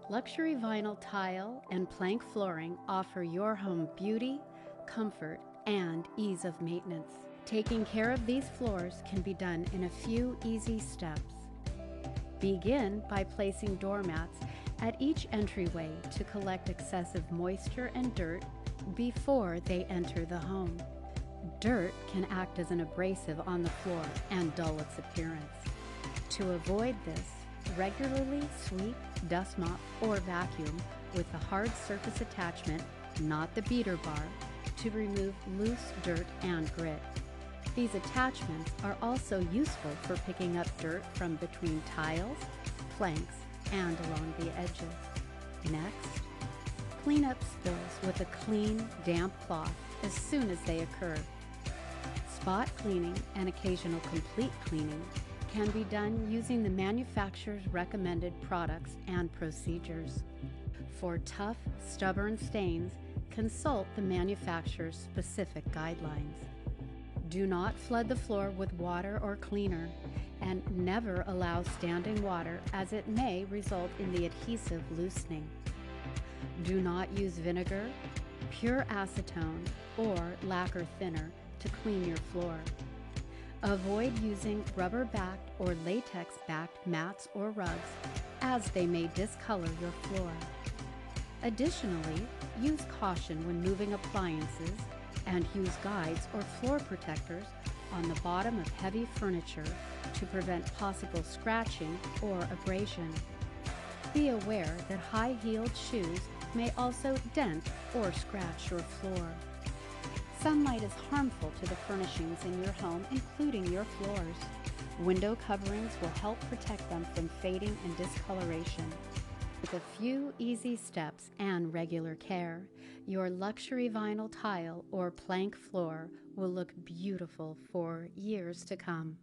Luxury vinyl tile and plank flooring offer your home beauty, comfort, and ease of maintenance. Taking care of these floors can be done in a few easy steps. Begin by placing doormats at each entryway to collect excessive moisture and dirt before they enter the home. Dirt can act as an abrasive on the floor and dull its appearance. To avoid this, regularly sweep, dust mop, or vacuum with the hard surface attachment, not the beater bar, to remove loose dirt and grit. These attachments are also useful for picking up dirt from between tiles, planks, and along the edges. Next, clean up spills with a clean, damp cloth as soon as they occur. Spot cleaning and occasional complete cleaning can be done using the manufacturer's recommended products and procedures. For tough, stubborn stains, consult the manufacturer's specific guidelines. Do not flood the floor with water or cleaner, and never allow standing water as it may result in the adhesive loosening. Do not use vinegar, pure acetone, or lacquer thinner to clean your floor. Avoid using rubber-backed or latex-backed mats or rugs, as they may discolor your floor. Additionally, use caution when moving appliances and use guides or floor protectors on the bottom of heavy furniture to prevent possible scratching or abrasion. Be aware that high-heeled shoes may also dent or scratch your floor. Sunlight is harmful to the furnishings in your home, including your floors. Window coverings will help protect them from fading and discoloration. With a few easy steps and regular care, your luxury vinyl tile or plank floor will look beautiful for years to come.